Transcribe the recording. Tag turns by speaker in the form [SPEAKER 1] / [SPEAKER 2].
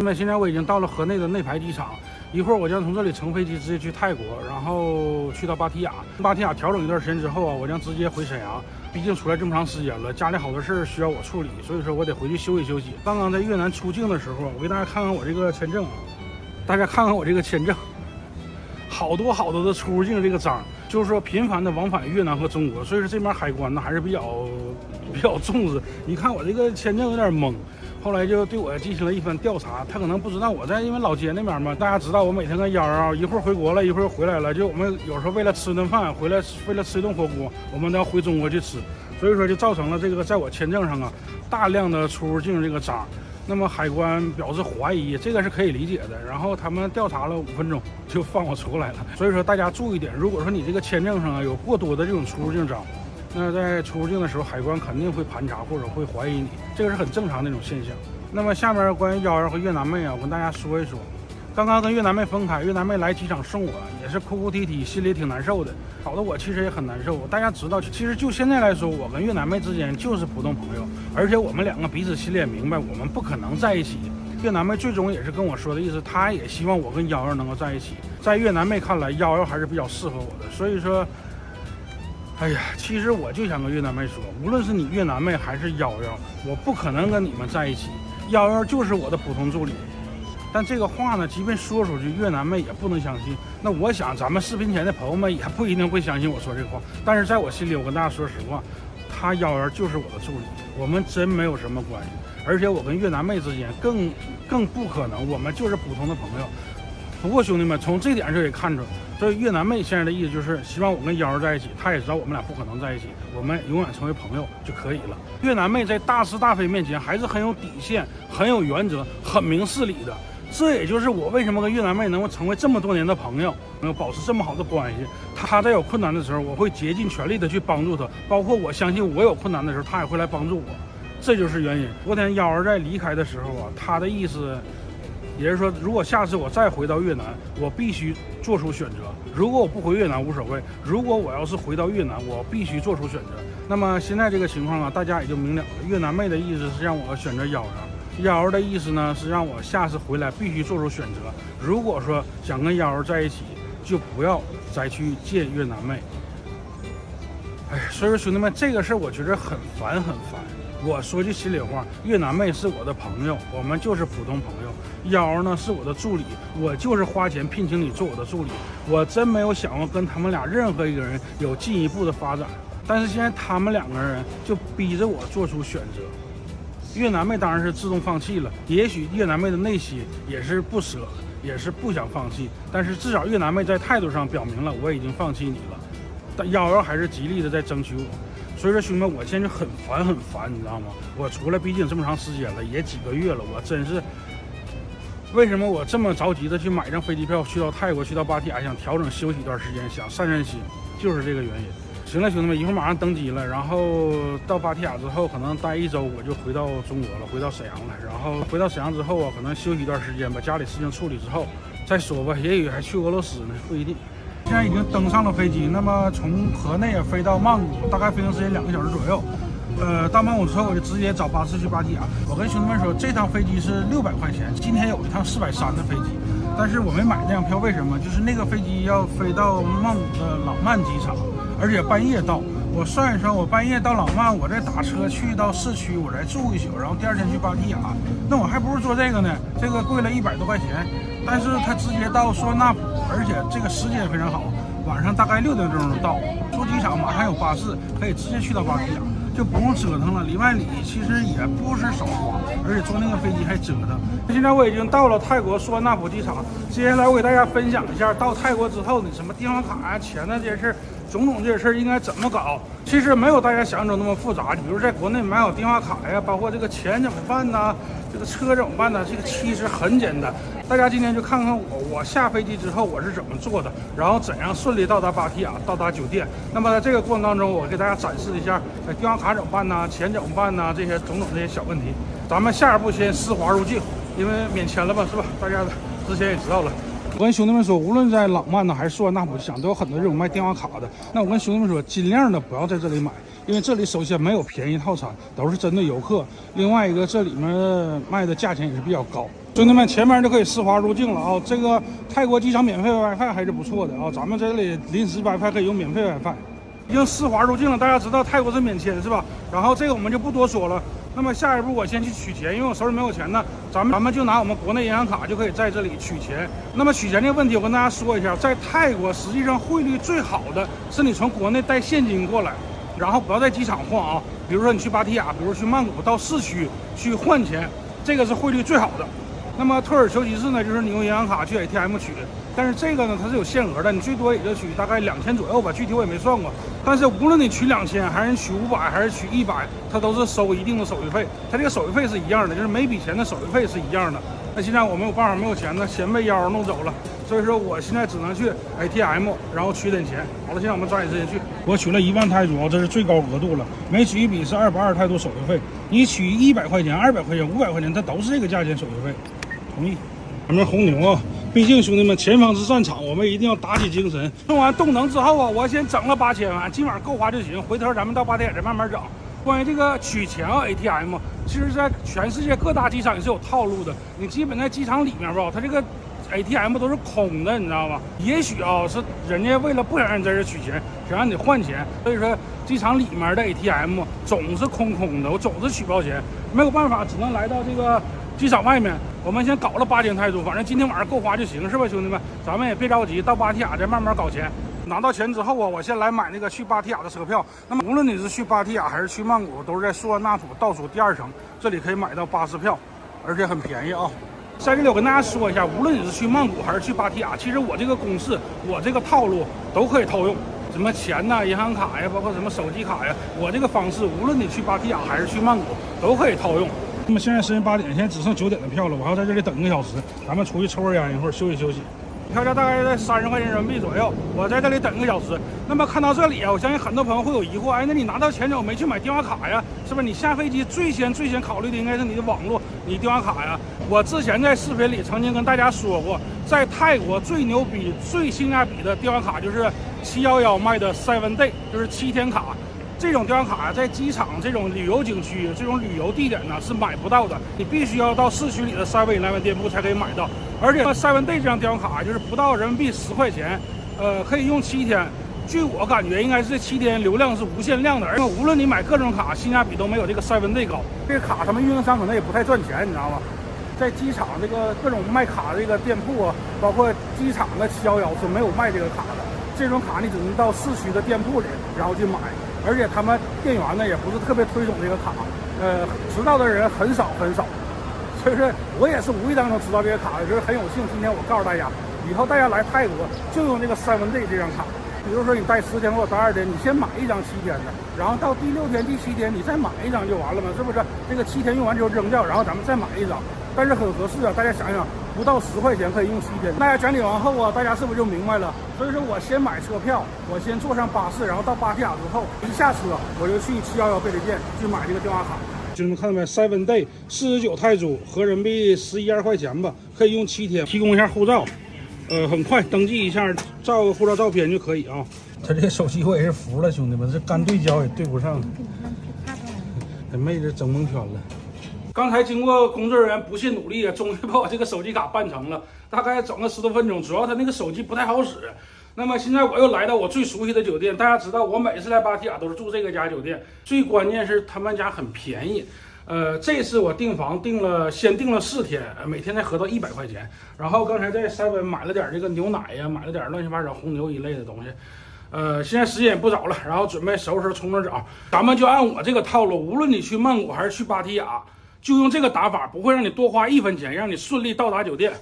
[SPEAKER 1] 那么现在我已经到了河内的内排机场，一会儿我将从这里乘飞机直接去泰国，然后去到芭提雅。芭提雅调整一段时间之后啊，我将直接回沈阳。毕竟出来这么长时间了，家里好多事儿需要我处理，所以说我得回去休息休息。刚刚在越南出境的时候，我给大家看看我这个签证，大家看看我这个签证，好多的出入境这个章，就是说频繁的往返越南和中国，所以说这边海关呢还是比较重视。你看我这个签证有点懵。后来就对我进行了一番调查，他可能不知道我在，因为老街那边嘛，大家知道我每天跟111一会儿回国了，一会儿回来了，就我们有时候为了吃顿饭回来，为了吃一顿火锅，我们都要回中国去吃，所以说就造成了这个在我签证上啊大量的出入境这个章。那么海关表示怀疑，这个是可以理解的，然后他们调查了5分钟就放我出来了。所以说大家注意点，如果说你这个签证上啊有过多的这种出入境章，那在出入境的时候，海关肯定会盘查或者会怀疑你，这个是很正常的一种现象。那么下面关于111和越南妹啊，我跟大家说一说。刚刚跟越南妹分开，越南妹来机场送我，也是哭哭啼啼，心里挺难受的，搞得我其实也很难受。大家知道，其实就现在来说，我跟越南妹之间就是普通朋友，而且我们两个彼此心里也明白，我们不可能在一起。越南妹最终也是跟我说的意思，她也希望我跟111能够在一起。在越南妹看来，111还是比较适合我的，所以说。哎呀，其实我就想跟越南妹说，无论是你越南妹还是111，我不可能跟你们在一起。111就是我的普通助理。但这个话呢，即便说出去，越南妹也不能相信。那我想咱们视频前的朋友们也不一定会相信我说这个话。但是在我心里，我跟大家说实话，他111就是我的助理，我们真没有什么关系。而且我跟越南妹之间更不可能，我们就是普通的朋友。不过兄弟们，从这点上就可以看出，所以越南妹现在的意思就是希望我跟111在一起，她也知道我们俩不可能在一起，我们永远成为朋友就可以了。越南妹在大是大非面前还是很有底线、很有原则、很明事理的。这也就是我为什么跟越南妹能够成为这么多年的朋友，能够保持这么好的关系。她在有困难的时候，我会竭尽全力的去帮助她，包括我相信我有困难的时候，她也会来帮助我。这就是原因。昨天111在离开的时候啊，她的意思。也就是说，如果下次我再回到越南，我必须做出选择。如果我不回越南无所谓，如果我要是回到越南，我必须做出选择。那么现在这个情况啊，大家也就明了了。越南妹的意思是让我选择111的意思呢是让我下次回来必须做出选择。如果说想跟111在一起，就不要再去见越南妹。哎，所以说兄弟们，这个事儿我觉得很烦。我说句心里话，越南妹是我的朋友，我们就是普通朋友。111呢是我的助理，我就是花钱聘请你做我的助理，我真没有想过跟他们俩任何一个人有进一步的发展。但是现在他们2个人就逼着我做出选择。越南妹当然是自动放弃了，也许越南妹的内心也是不舍，也是不想放弃，但是至少越南妹在态度上表明了我已经放弃你了。但111还是极力的在争取我。所以说兄弟们，我现在就很烦，你知道吗？我出来毕竟这么长时间了，也几个月了，我真是为什么我这么着急的去买一张飞机票去到泰国，去到芭提雅，想调整休息一段时间，想散心，就是这个原因。行了，兄弟们，一会儿马上登机了，然后到芭提雅之后，可能待1周我就回到中国了，回到沈阳了。然后回到沈阳之后啊，可能休息一段时间，把家里事情处理之后再说吧，也许还去俄罗斯呢，不一定。现在已经登上了飞机，那么从河内飞到曼谷，大概飞行时间2个小时左右。到曼谷之后，我就直接找巴士去芭提雅。我跟兄弟们说，这趟飞机是600块钱，今天有一趟430的飞机，但是我没买那张票，为什么？就是那个飞机要飞到曼谷的朗曼机场，而且半夜到。我算一算，我半夜到朗曼，我再打车去到市区，我再住一宿，然后第2天去芭提雅，那我还不如做这个呢。这个贵了100多块钱，但是它直接到苏万纳普，而且这个时间非常好，晚上大概6点钟到。出机场马上有巴士，可以直接去到芭提雅，就不用折腾了。里外里其实也不是少花，而且坐那个飞机还折腾。现在我已经到了泰国苏万纳普机场，接下来我给大家分享一下到泰国之后你什么电话卡呀、钱的这些事儿。种种这些事儿应该怎么搞？其实没有大家想象中那么复杂。比如在国内买好电话卡呀，包括这个钱怎么办呢？这个车怎么办呢？这个其实很简单。大家今天就看看我下飞机之后我是怎么做的，然后怎样顺利到达芭提雅，到达酒店。那么在这个过程当中，我给大家展示一下，电话卡怎么办呢？钱怎么办呢？这些种种这些小问题。咱们下一步先丝滑入境，因为免签了吧，是吧？大家之前也知道了。我跟兄弟们说，无论在朗曼呢还是苏万纳普机场，都有很多这种卖电话卡的。那我跟兄弟们说，尽量的不要在这里买，因为这里首先没有便宜套餐，都是针对游客。另外一个，这里面卖的价钱也是比较高。兄弟们，前面就可以丝滑入境了啊！这个泰国机场免费 WiFi 还是不错的啊，咱们这里临时 WiFi 可以用免费 WiFi。已经丝滑入境了，大家知道泰国是免签是吧？然后这个我们就不多说了。那么下一步我先去取钱，因为我手里没有钱呢，咱们就拿我们国内银行卡就可以在这里取钱。那么取钱这个问题，我跟大家说一下，在泰国实际上汇率最好的是你从国内带现金过来，然后不要在机场换啊。比如说你去芭提雅，比如去曼谷到市区去换钱，这个是汇率最好的。那么退而求其次呢，就是你用银行卡去 ATM 取，但是这个呢它是有限额的，你最多也就取大概2000左右吧，具体我也没算过。但是无论你取2000还是取500还是取100，它都是收一定的手续费，它这个手续费是一样的，就是每笔钱的手续费是一样的。那现在我没有办法，没有钱呢，钱被妖弄走了，所以说我现在只能去 ATM， 然后取点钱。好了，现在我们抓紧时间去。我取了1万泰铢，这是最高额度了，每取一笔是220泰铢手续费。你取100块钱、200块钱、500块钱，它都是这个价钱手续费。同意。咱们红牛啊，毕竟兄弟们，前方是战场，我们一定要打起精神。送完动能之后啊，我先整了8000万，今晚上够花就行。回头咱们到8点再慢慢整。关于这个取钱啊 ATM， 其实在全世界各大机场也是有套路的。你基本在机场里面吧，它这个 ATM 都是空的，你知道吗？也许啊是人家为了不想让你在这取钱，想让你换钱，所以说机场里面的 ATM 总是空的，我总是取不到钱，没有办法，只能来到这个机场外面。我们先搞了8000泰铢，反正今天晚上够花就行，是吧，兄弟们？咱们也别着急，到芭提雅再慢慢搞钱。拿到钱之后啊，我先来买那个去芭提雅的车票。那么无论你是去芭提雅还是去曼谷，都是在素万那普倒数第2层，这里可以买到巴士票，而且很便宜啊。在这里我跟大家说一下，无论你是去曼谷还是去芭提雅，其实我这个公式，我这个套路都可以套用。什么钱呐、银行卡呀，包括什么手机卡呀，我这个方式无论你去芭提雅还是去曼谷都可以套用。那么现在时间8点，现在只剩9点的票了，我还要在这里等1个小时，咱们出去抽根烟，一会儿休息休息。票价大概在30块钱人民币左右，我在这里等1个小时。那么看到这里啊，我相信很多朋友会有疑惑，哎，那你拿到钱怎么没去买电话卡呀？是不是你下飞机最先考虑的应该是你的网络、你电话卡呀？我之前在视频里曾经跟大家说过，在泰国最牛逼、最性价比的电话卡就是711卖的 7 Day， 就是7天卡。这种电话卡在机场这种旅游景区、这种旅游地点呢是买不到的，你必须要到市区里的7-11店铺才可以买到。而且7 Day 这张电话卡就是不到人民币10块钱，可以用7天。据我感觉，应该是这7天流量是无限量的，而且无论你买各种卡，性价比都没有这个7 Day 高。这个卡他们运营商可能也不太赚钱，你知道吗？在机场这个各种卖卡的这个店铺啊，包括机场的711是没有卖这个卡的。这种卡你只能到市区的店铺里，然后去买。而且他们店员呢也不是特别推崇这个卡，知道的人很少，所以说我也是无意当中知道这个卡的，就是很有幸今天我告诉大家，以后大家来泰国就用这个7 Day 这张卡。比如说你待10天或者待2天，你先买一张7天的，然后到第6天、第7天你再买一张就完了嘛，是不是？这个7天用完之后扔掉，然后咱们再买一张，但是很合适啊！大家想想，不到10块钱可以用7天，大家讲解完后啊，大家是不是就明白了？所以说我先买车票，我先坐上巴士，然后到芭提雅之后一下车我就去711便利店去买这个电话卡。兄弟们看到没？7 Day 49泰铢，合人民币11-12块钱吧，可以用7天。提供一下护照。很快登记一下，照个护照照片就可以啊。他这个手机我也是服了，兄弟们，这干对焦也对不上，这妹子整蒙圈了。刚才经过工作人员不懈努力，终于把我这个手机卡办成了，大概整了10多分钟。主要他那个手机不太好使。那么现在我又来到我最熟悉的酒店，大家知道我每次来芭提雅都是住这个家酒店，最关键是他们家很便宜。这次我订房先订了4天，每天才合到100块钱。然后刚才在7买了点这个牛奶呀，买了点乱七八糟红牛一类的东西。现在时间也不早了，然后准备收拾冲个澡。咱们就按我这个套路，无论你去曼谷还是去芭提雅，就用这个打法，不会让你多花1分钱，让你顺利到达酒店。